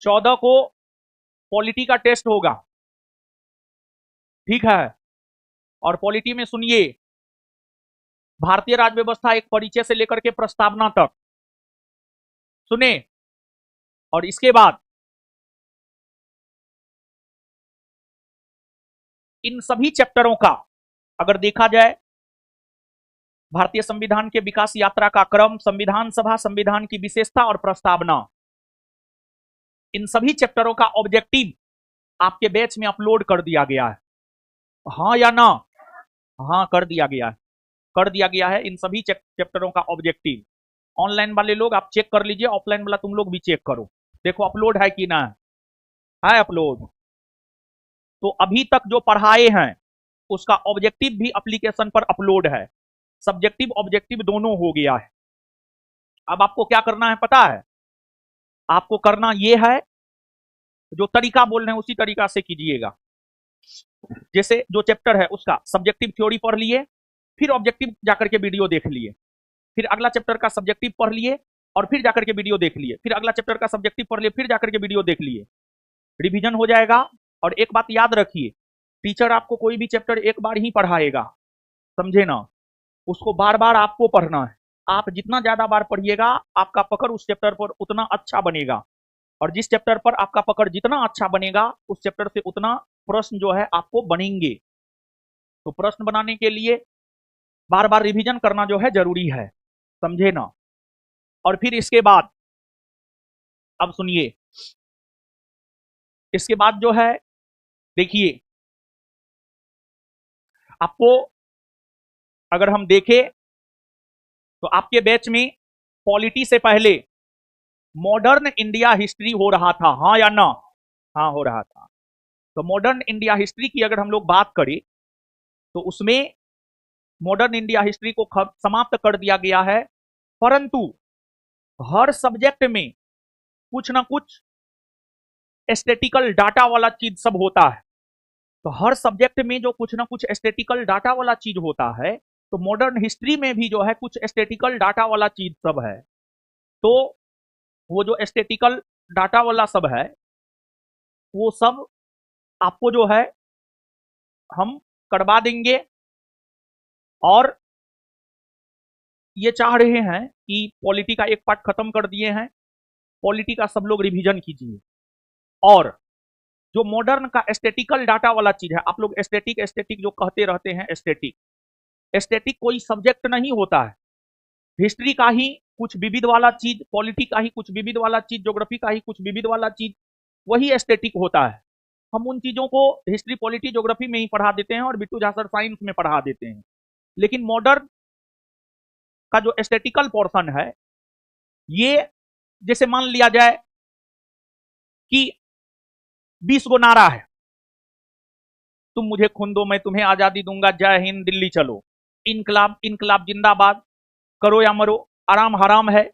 14 को पॉलिटी का टेस्ट होगा, ठीक है। और पॉलिटी में सुनिए, भारतीय राज्य व्यवस्था एक परिचय से लेकर के प्रस्तावना तक, सुने। और इसके बाद इन सभी चैप्टरों का अगर देखा जाए, भारतीय संविधान के विकास यात्रा का क्रम, संविधान सभा, संविधान की विशेषता और प्रस्तावना, इन सभी चैप्टरों का ऑब्जेक्टिव आपके बैच में अपलोड कर दिया गया है, हाँ या ना? हाँ, कर दिया गया है, कर दिया गया है इन सभी चैप्टरों का ऑब्जेक्टिव। ऑनलाइन वाले लोग आप चेक कर लीजिए, ऑफलाइन वाला तुम लोग भी चेक करो, देखो अपलोड है कि ना है अपलोड। तो अभी तक जो पढ़ाए हैं उसका ऑब्जेक्टिव भी एप्लीकेशन पर अपलोड है, सब्जेक्टिव ऑब्जेक्टिव दोनों हो गया है। अब आपको क्या करना है पता है? आपको करना यह है, जो तरीका बोल रहे हैं उसी तरीका से कीजिएगा। जैसे जो चैप्टर है उसका सब्जेक्टिव थ्योरी पढ़ लिए, फिर ऑब्जेक्टिव जाकर के वीडियो देख लिए, फिर अगला चैप्टर का सब्जेक्टिव पढ़ लिए और फिर जाकर के वीडियो देख लिए, फिर अगला चैप्टर का सब्जेक्टिव पढ़ लिए, फिर जाकर के वीडियो देख लिए, रिवीजन हो जाएगा। और एक बात याद रखिए, टीचर आपको कोई भी चैप्टर एक बार ही पढ़ाएगा, समझे ना? उसको बार बार आपको पढ़ना है। आप जितना ज्यादा बार पढ़िएगा आपका पकड़ उस चैप्टर पर उतना अच्छा बनेगा, और जिस चैप्टर पर आपका पकड़ जितना अच्छा बनेगा उस चैप्टर से उतना प्रश्न जो है आपको बनेंगे। तो प्रश्न बनाने के लिए बार बार रिवीजन करना जो है जरूरी है, समझे ना? और फिर इसके बाद अब सुनिए, इसके बाद जो है देखिए, आपको अगर हम देखें तो आपके बैच में पॉलिटी से पहले मॉडर्न इंडिया हिस्ट्री हो रहा था, हाँ या ना? हाँ, हो रहा था। तो मॉडर्न इंडिया हिस्ट्री की अगर हम लोग बात करें तो उसमें मॉडर्न इंडिया हिस्ट्री को समाप्त कर दिया गया है, परंतु हर सब्जेक्ट में कुछ ना कुछ एस्थेटिकल डाटा वाला चीज सब होता है। तो हर सब्जेक्ट में जो कुछ ना कुछ एस्थेटिकल डाटा वाला चीज होता है, तो मॉडर्न हिस्ट्री में भी जो है कुछ एस्थेटिकल डाटा वाला चीज सब है। तो वो जो एस्थेटिकल डाटा वाला सब है वो सब आपको जो है हम करवा देंगे। और ये चाह रहे हैं कि पॉलिटी का एक पार्ट खत्म कर दिए हैं, पॉलिटी का सब लोग रिवीजन कीजिए। और जो मॉडर्न का एस्थेटिकल डाटा वाला चीज है, आप लोग एस्थेटिक एस्थेटिक जो कहते रहते हैं, एस्थेटिक एस्थेटिक कोई सब्जेक्ट नहीं होता है। हिस्ट्री का ही कुछ विविध वाला चीज, पॉलिटी का ही कुछ विविध वाला चीज, ज्योग्राफी का ही कुछ विविध वाला चीज, वही एस्थेटिक होता है। हम उन चीजों को हिस्ट्री, पॉलिटी, ज्योग्राफी में ही पढ़ा देते हैं और बिट्टू झा सर साइंस में पढ़ा देते हैं। लेकिन मॉडर्न का जो एस्थेटिकल पोर्शन है, ये जैसे मान लिया जाए कि 20 गो नारा है, तुम मुझे खून दो मैं तुम्हें आजादी दूंगा, जय हिंद दिल्ली चलो, इनकलाब इनकलाब जिंदाबाद, करो या मरो, आराम हराम है,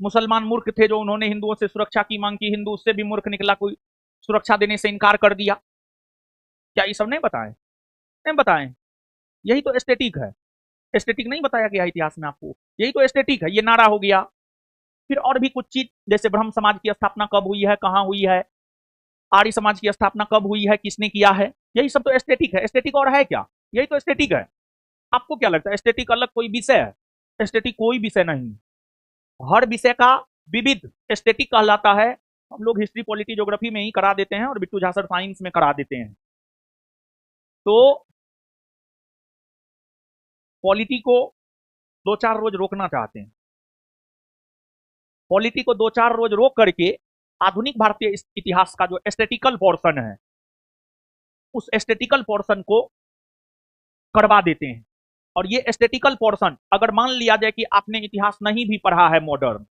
मुसलमान मूर्ख थे जो उन्होंने हिंदुओं से सुरक्षा की मांग की, हिंदू उससे भी मूर्ख निकला, कोई सुरक्षा देने से इनकार कर दिया। क्या ये सब नहीं बताएं? नहीं बताएं? यही तो एस्थेटिक है। एस्थेटिक नहीं बताया गया इतिहास में आपको? यही तो एस्थेटिक है, ये नारा हो गया। फिर और भी कुछ चीज, जैसे ब्रह्म समाज की स्थापना कब हुई है, कहां हुई है, आर्य समाज की स्थापना कब हुई है, किसने किया है, यही सब तो एस्थेटिक है। एस्थेटिक और है क्या? यही तो एस्थेटिक है। आपको क्या लगता है एस्थेटिक अलग कोई विषय है? एस्थेटिक कोई विषय नहीं, हर विषय का विविध एस्थेटिक कहलाता है। हम लोग हिस्ट्री, पॉलिटी, ज्योग्राफी में ही करा देते हैं और बिट्टू झा सर साइंस में करा देते हैं। तो पॉलिटी को 2-4 रोज रोकना चाहते हैं, पॉलिटी को 2-4 रोज रोक करके आधुनिक भारतीय इतिहास का जो एस्थेटिकल पोर्शन है उस एस्थेटिकल पोर्शन को करवा देते हैं। और ये एस्थेटिकल पोर्शन अगर मान लिया जाए कि आपने इतिहास नहीं भी पढ़ा है मॉडर्न,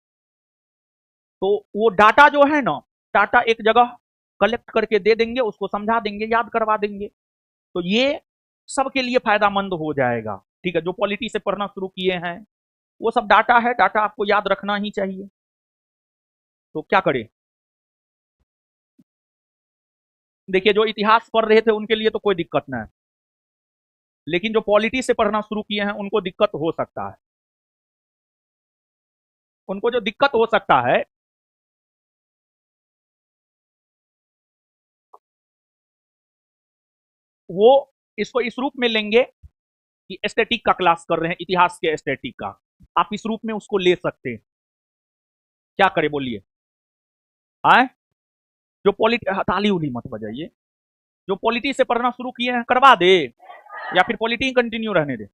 तो वो डाटा जो है ना, डाटा एक जगह कलेक्ट करके दे देंगे, उसको समझा देंगे, याद करवा देंगे। तो ये सबके लिए फायदामंद हो जाएगा, ठीक है। जो पॉलिटी से पढ़ना शुरू किए हैं वो सब डाटा है, डाटा आपको याद रखना ही चाहिए। तो क्या करें? देखिए, जो इतिहास पढ़ रहे थे उनके लिए तो कोई दिक्कत ना है, लेकिन जो पॉलिटी से पढ़ना शुरू किए हैं उनको दिक्कत हो सकता है। उनको जो दिक्कत हो सकता है वो इसको इस रूप में लेंगे कि एस्थेटिक का क्लास कर रहे हैं, इतिहास के एस्थेटिक का, आप इस रूप में उसको ले सकते हैं। क्या करें बोलिए? आए जो पॉलिटी, ताली उली मत बजाइए, जो पॉलिटी से पढ़ना शुरू किए हैं करवा दे या फिर पॉलिटी कंटिन्यू रहने दे?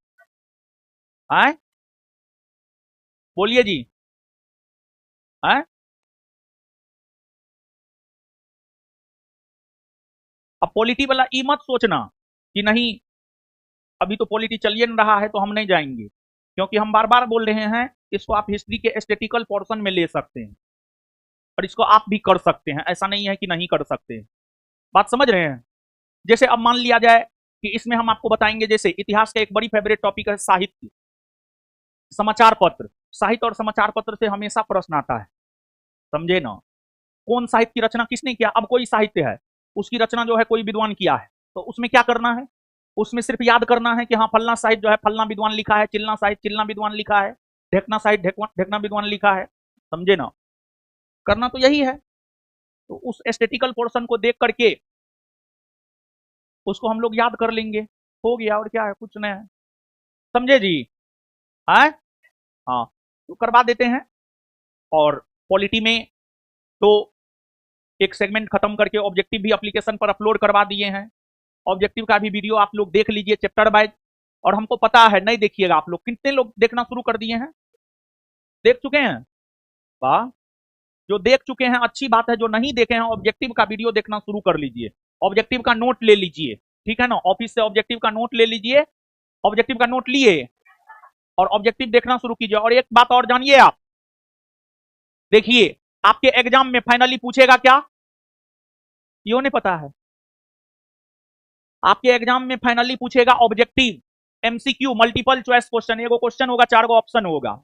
आए बोलिए जी। आए अब पॉलिटी वाला ई मत सोचना कि नहीं अभी तो पॉलिटी चलिए न रहा है तो हम नहीं जाएंगे, क्योंकि हम बार बार बोल रहे हैं इसको आप हिस्ट्री के एस्थेटिकल पोर्शन में ले सकते हैं और इसको आप भी कर सकते हैं, ऐसा नहीं है कि नहीं कर सकते। बात समझ रहे हैं? जैसे अब मान लिया जाए कि इसमें हम आपको बताएंगे, जैसे इतिहास का एक बड़ी फेवरेट टॉपिक है साहित्य, समाचार पत्र। साहित्य और समाचार पत्र से हमेशा प्रश्न आता है, समझे ना? कौन साहित्य की रचना किसने किया? अब कोई साहित्य है, उसकी रचना जो है कोई विद्वान किया है, तो उसमें क्या करना है? उसमें सिर्फ याद करना है कि हाँ फलना साहित्य जो है फलना विद्वान लिखा है, चिलना साहित्य चिलना विद्वान लिखा है, ढेकना साहित्य ढेकना विद्वान लिखा है, समझे ना? करना तो यही है। तो उस एस्थेटिकल पोर्शन को देख करके उसको हम लोग याद कर लेंगे, हो गया, और क्या है, कुछ नहीं है, समझे जी? है हाँ, तो करवा देते हैं। और पॉलिटी में तो एक सेगमेंट खत्म करके ऑब्जेक्टिव भी एप्लीकेशन पर अपलोड करवा दिए हैं। ऑब्जेक्टिव का भी वीडियो आप लोग देख लीजिए चैप्टर वाइज। और हमको पता है नहीं देखिएगा आप लोग, कितने लोग देखना शुरू कर दिए हैं? देख चुके हैं? वाह, जो देख चुके हैं अच्छी बात है, जो नहीं देखे हैं ऑब्जेक्टिव का वीडियो देखना शुरू कर लीजिए, ऑब्जेक्टिव का नोट ले लीजिए, ठीक है ना? ऑफिस से ऑब्जेक्टिव का नोट ले लीजिए, ऑब्जेक्टिव का नोट लिए और ऑब्जेक्टिव देखना शुरू कीजिए। और एक बात और जानिए आप, देखिए आपके एग्जाम में फाइनली पूछेगा क्या, यो नहीं पता है? आपके एग्जाम में फाइनली पूछेगा objective MCQ multiple choice question, एगो क्वेश्चन होगा, 4 गो ऑप्शन होगा।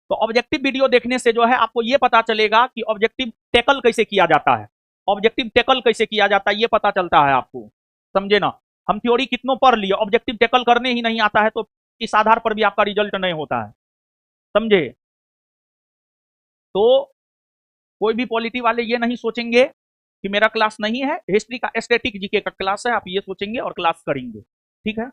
तो ऑब्जेक्टिव वीडियो देखने से जो है आपको ये पता चलेगा कि ऑब्जेक्टिव टैकल कैसे किया जाता है, ऑब्जेक्टिव टैकल कैसे किया जाता है ये पता चलता है आपको, समझे ना? हम थ्योरी कितनों पढ़ लिए, ऑब्जेक्टिव टैकल करने ही नहीं आता है, तो इस आधार पर भी आपका रिजल्ट नहीं होता है, समझे? तो कोई भी पॉलिटी वाले ये नहीं सोचेंगे कि मेरा क्लास नहीं है, हिस्ट्री का एस्थेटिक जीके का क्लास है, आप ये सोचेंगे और क्लास करेंगे, ठीक है?